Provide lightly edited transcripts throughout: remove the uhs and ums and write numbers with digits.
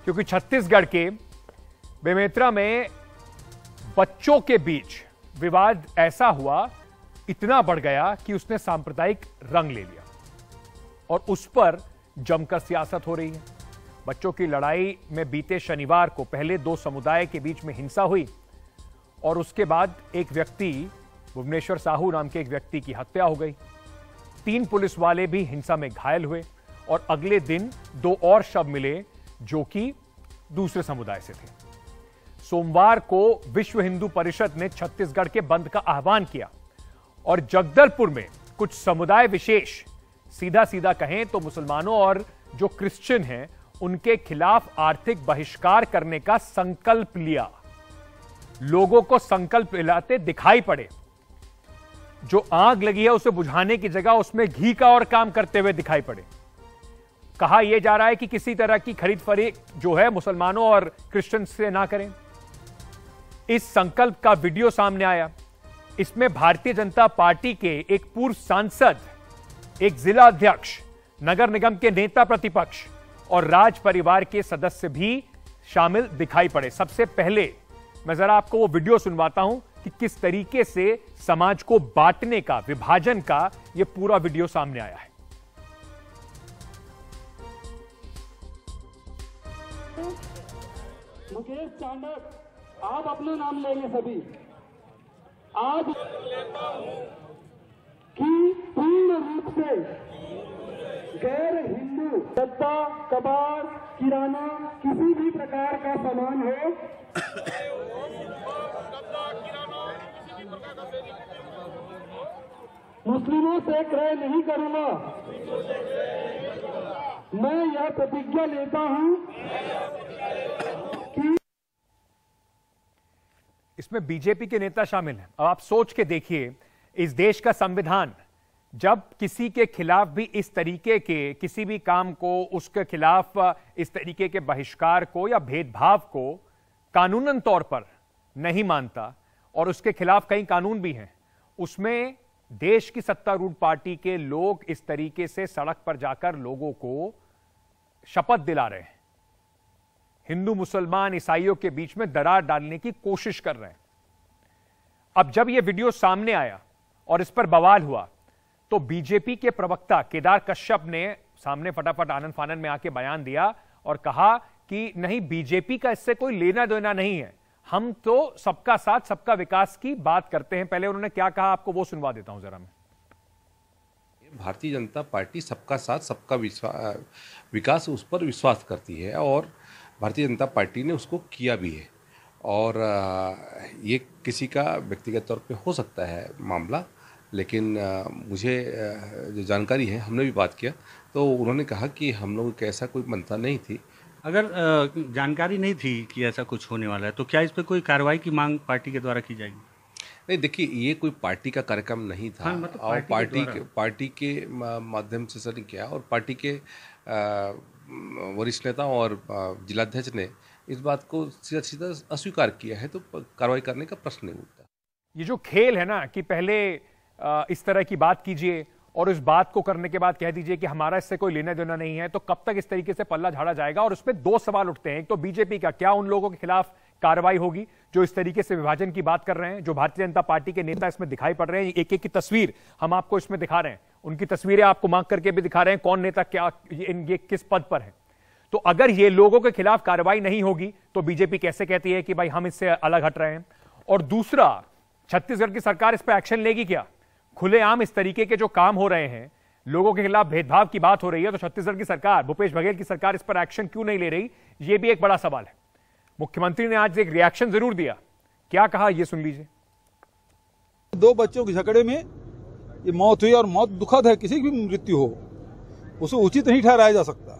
क्योंकि छत्तीसगढ़ के बेमेतरा में बच्चों के बीच विवाद ऐसा हुआ, इतना बढ़ गया कि उसने सांप्रदायिक रंग ले लिया और उस पर जमकर सियासत हो रही है। बच्चों की लड़ाई में बीते शनिवार को पहले दो समुदाय के बीच में हिंसा हुई और उसके बाद एक व्यक्ति, भुवनेश्वर साहू नाम के एक व्यक्ति की हत्या हो गई। 3 पुलिस वाले भी हिंसा में घायल हुए और अगले दिन 2 और शव मिले जो कि दूसरे समुदाय से थे। सोमवार को विश्व हिंदू परिषद ने छत्तीसगढ़ के बंद का आह्वान किया और जगदलपुर में कुछ समुदाय विशेष, सीधा सीधा कहें तो मुसलमानों और जो क्रिश्चियन हैं, उनके खिलाफ आर्थिक बहिष्कार करने का संकल्प लिया। लोगों को संकल्प दिलाते दिखाई पड़े। जो आग लगी है उसे बुझाने की जगह उसमें घी का और काम करते हुए दिखाई पड़े। कहा यह जा रहा है कि किसी तरह की खरीद फरोख्त जो है मुसलमानों और क्रिश्चियन से ना करें। इस संकल्प का वीडियो सामने आया। इसमें भारतीय जनता पार्टी के एक पूर्व सांसद, एक जिला अध्यक्ष, नगर निगम के नेता प्रतिपक्ष और राज परिवार के सदस्य भी शामिल दिखाई पड़े। सबसे पहले मैं जरा आपको वो वीडियो सुनवाता हूं कि किस तरीके से समाज को बांटने का, विभाजन का ये पूरा वीडियो सामने आया है। मुकेश चांडक, आप अपने नाम लेंगे सभी। आज कि पूर्ण रूप से गैर हिंदू दत्ता, कबाड़, किराना, किसी भी प्रकार का सामान हो, मुस्लिमों से क्रय नहीं करूंगा। मैं यह प्रतिज्ञा लेता हूं कि इसमें बीजेपी के नेता शामिल हैं। अब आप सोच के देखिए, इस देश का संविधान जब किसी के खिलाफ भी इस तरीके के किसी भी काम को, उसके खिलाफ इस तरीके के बहिष्कार को या भेदभाव को कानूनन तौर पर नहीं मानता और उसके खिलाफ कई कानून भी हैं, उसमें देश की सत्तारूढ़ पार्टी के लोग इस तरीके से सड़क पर जाकर लोगों को शपथ दिला रहे हैं, हिंदू मुसलमान ईसाइयों के बीच में दरार डालने की कोशिश कर रहे हैं। अब जब यह वीडियो सामने आया और इस पर बवाल हुआ तो बीजेपी के प्रवक्ता केदार कश्यप ने सामने फटाफट आनन फानन में आके बयान दिया और कहा कि नहीं, बीजेपी का इससे कोई लेना देना नहीं है, हम तो सबका साथ सबका विकास की बात करते हैं। पहले उन्होंने क्या कहा आपको वो सुनवा देता हूं जरा मैं। भारतीय जनता पार्टी सबका साथ सबका विकास, उस पर विश्वास करती है और भारतीय जनता पार्टी ने उसको किया भी है। और ये किसी का व्यक्तिगत तौर पे हो सकता है मामला, लेकिन मुझे जो जानकारी है, हमने भी बात किया तो उन्होंने कहा कि हम लोगों की ऐसा कोई मंशा नहीं थी। अगर जानकारी नहीं थी कि ऐसा कुछ होने वाला है तो क्या इस पर कोई कार्रवाई की मांग पार्टी के द्वारा की जाएगी? नहीं, देखिए, ये कोई पार्टी का कार्यक्रम नहीं था। हाँ, मतलब और पार्टी के माध्यम से सर किया और पार्टी के वरिष्ठ नेता और जिलाध्यक्ष ने इस बात को सीधा सीधा अस्वीकार किया है, तो कार्रवाई करने का प्रश्न नहीं उठता। ये जो खेल है ना कि पहले इस तरह की बात कीजिए और इस बात को करने के बाद कह दीजिए कि हमारा इससे कोई लेना देना नहीं है, तो कब तक इस तरीके से पल्ला झाड़ा जाएगा? और उसमें 2 सवाल उठते हैं। एक तो बीजेपी का, क्या उन लोगों के खिलाफ कार्रवाई होगी जो इस तरीके से विभाजन की बात कर रहे हैं? जो भारतीय जनता पार्टी के नेता इसमें दिखाई पड़ रहे हैं, एक एक की तस्वीर हम आपको इसमें दिखा रहे हैं, उनकी तस्वीरें आपको मार्क करके भी दिखा रहे हैं, कौन नेता क्या, ये किस पद पर है। तो अगर ये लोगों के खिलाफ कार्रवाई नहीं होगी तो बीजेपी कैसे कहती है कि भाई हम इससे अलग हट रहे हैं? और दूसरा, छत्तीसगढ़ की सरकार इस पर एक्शन लेगी क्या? खुलेआम इस तरीके के जो काम हो रहे हैं, लोगों के खिलाफ भेदभाव की बात हो रही है, तो छत्तीसगढ़ की सरकार, भूपेश बघेल की सरकार इस पर एक्शन क्यों नहीं ले रही? यह भी एक बड़ा सवाल है। मुख्यमंत्री ने आज एक रिएक्शन जरूर दिया, क्या कहा ये सुन लीजिए। 2 बच्चों के झगड़े में ये मौत हुई और मौत दुखद है, किसी की भी मृत्यु हो उसे उचित नहीं ठहराया जा सकता,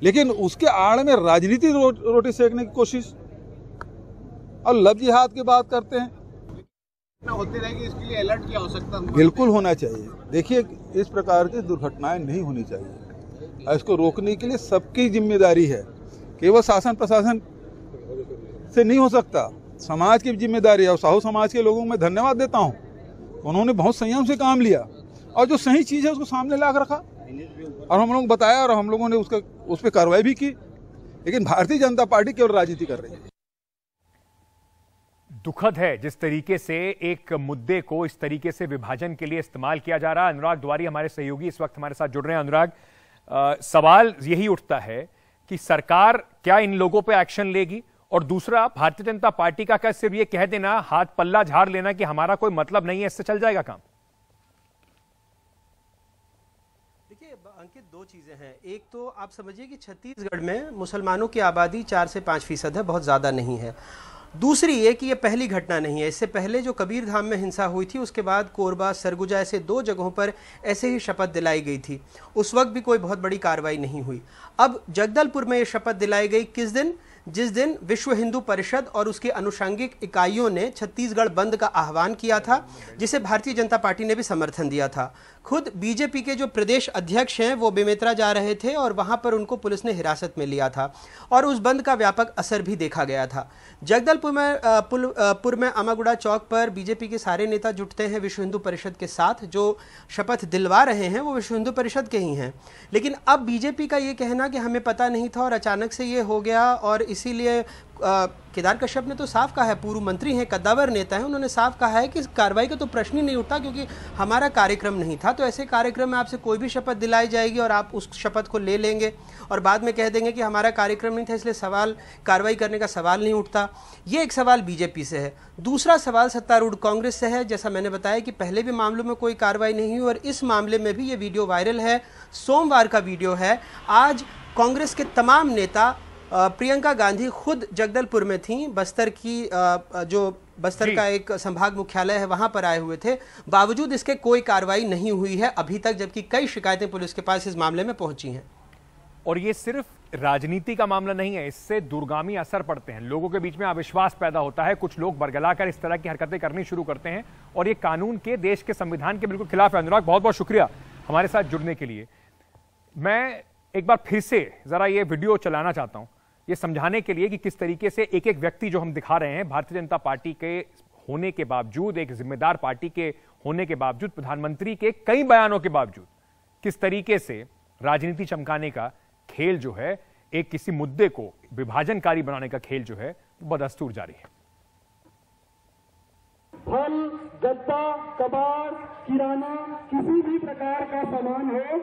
लेकिन उसके आड़ में राजनीति रोटी सेकने की कोशिश और लव जिहाद की बात करते हैं। होती रहेगी, इसके लिए अलर्ट की आवश्यकता बिल्कुल होना चाहिए। देखिए, इस प्रकार की दुर्घटनाएं नहीं होनी चाहिए। इसको रोकने के लिए सबकी जिम्मेदारी है, केवल शासन प्रशासन से नहीं हो सकता, समाज की जिम्मेदारी है। और साहू समाज के लोगों को मैं धन्यवाद देता हूं, उन्होंने बहुत संयम से काम लिया और जो सही चीज़ है उसको सामने ला कर रखा और हम लोगों को बताया और हम लोगों ने उस पर कार्रवाई भी की। लेकिन भारतीय जनता पार्टी केवल राजनीति कर रही है। दुखद है जिस तरीके से एक मुद्दे को इस तरीके से विभाजन के लिए इस्तेमाल किया जा रहा है। अनुराग द्वारी हमारे सहयोगी इस वक्त हमारे साथ जुड़ रहे हैं। अनुराग, सवाल यही उठता है कि सरकार क्या इन लोगों पे एक्शन लेगी, और दूसरा भारतीय जनता पार्टी का क्या सिर्फ ये कह देना, हाथ पल्ला झाड़ लेना कि हमारा कोई मतलब नहीं है, इससे चल जाएगा काम? देखिए अंकित, दो चीजें हैं। एक तो आप समझिए कि छत्तीसगढ़ में मुसलमानों की आबादी 4 से 5% है, बहुत ज्यादा नहीं है। दूसरी ये कि ये पहली घटना नहीं है। इससे पहले जो कबीरधाम में हिंसा हुई थी, उसके बाद कोरबा, सरगुजा, ऐसे 2 जगहों पर ऐसे ही शपथ दिलाई गई थी। उस वक्त भी कोई बहुत बड़ी कार्रवाई नहीं हुई। अब जगदलपुर में ये शपथ दिलाई गई किस दिन? जिस दिन विश्व हिंदू परिषद और उसकी अनुषंगिक इकाइयों ने छत्तीसगढ़ बंद का आह्वान किया था, जिसे भारतीय जनता पार्टी ने भी समर्थन दिया था। खुद बीजेपी के जो प्रदेश अध्यक्ष हैं वो बेमेतरा जा रहे थे और वहां पर उनको पुलिस ने हिरासत में लिया था, और उस बंद का व्यापक असर भी देखा गया था। जगदलपुर में अमागुड़ा चौक पर बीजेपी के सारे नेता जुटते हैं विश्व हिंदू परिषद के साथ। जो शपथ दिलवा रहे हैं वो विश्व हिंदू परिषद के ही हैं। लेकिन अब बीजेपी का ये कहना कि हमें पता नहीं था और अचानक से ये हो गया, और इसीलिए केदार कश्यप ने तो साफ कहा है, पूर्व मंत्री हैं, कद्दावर नेता हैं, उन्होंने साफ कहा है कि कार्रवाई का तो प्रश्न ही नहीं उठता क्योंकि हमारा कार्यक्रम नहीं था। तो ऐसे कार्यक्रम में आपसे कोई भी शपथ दिलाई जाएगी और आप उस शपथ को ले लेंगे और बाद में कह देंगे कि हमारा कार्यक्रम नहीं था, इसलिए कार्रवाई करने का सवाल नहीं उठता। ये एक सवाल बीजेपी से है। दूसरा सवाल सत्तारूढ़ कांग्रेस से है। जैसा मैंने बताया कि पहले भी मामलों में कोई कार्रवाई नहीं हुई और इस मामले में भी ये वीडियो वायरल है। सोमवार का वीडियो है। आज कांग्रेस के तमाम नेता, प्रियंका गांधी खुद जगदलपुर में थी, बस्तर का एक संभाग मुख्यालय है वहां पर आए हुए थे। बावजूद इसके कोई कार्रवाई नहीं हुई है अभी तक, जबकि कई शिकायतें पुलिस के पास इस मामले में पहुंची हैं। और ये सिर्फ राजनीति का मामला नहीं है, इससे दूरगामी असर पड़ते हैं, लोगों के बीच में अविश्वास पैदा होता है, कुछ लोग बरगलाकर इस तरह की हरकतें करनी शुरू करते हैं और ये कानून के, देश के संविधान के बिल्कुल खिलाफ है। अनुराग, बहुत बहुत शुक्रिया हमारे साथ जुड़ने के लिए। मैं एक बार फिर से जरा ये वीडियो चलाना चाहता हूं, ये समझाने के लिए कि किस तरीके से एक एक व्यक्ति जो हम दिखा रहे हैं, भारतीय जनता पार्टी के होने के बावजूद, एक जिम्मेदार पार्टी के होने के बावजूद, प्रधानमंत्री के कई बयानों के बावजूद, किस तरीके से राजनीति चमकाने का खेल जो है, एक किसी मुद्दे को विभाजनकारी बनाने का खेल जो है, वो बदस्तूर जारी है। फल, गद्दा, कबाड़, किराना, किसी भी प्रकार का सामान हो,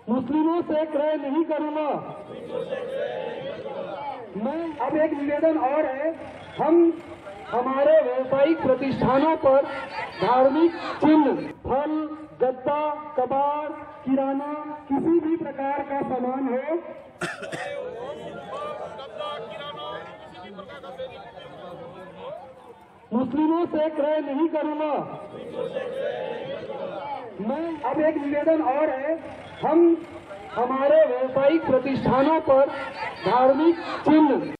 मुस्लिमों से क्रय नहीं करूंगा। मैं अब एक निवेदन और है, हम हमारे व्यावसायिक प्रतिष्ठानों पर धार्मिक चिन्ह, फल, गद्दा, कबाड़, किराना, किसी भी प्रकार का सामान हो, मुस्लिमों से क्रय नहीं करूंगा। मैं अब एक निवेदन और है, हम हमारे व्यावसायिक प्रतिष्ठानों पर धार्मिक चिन्ह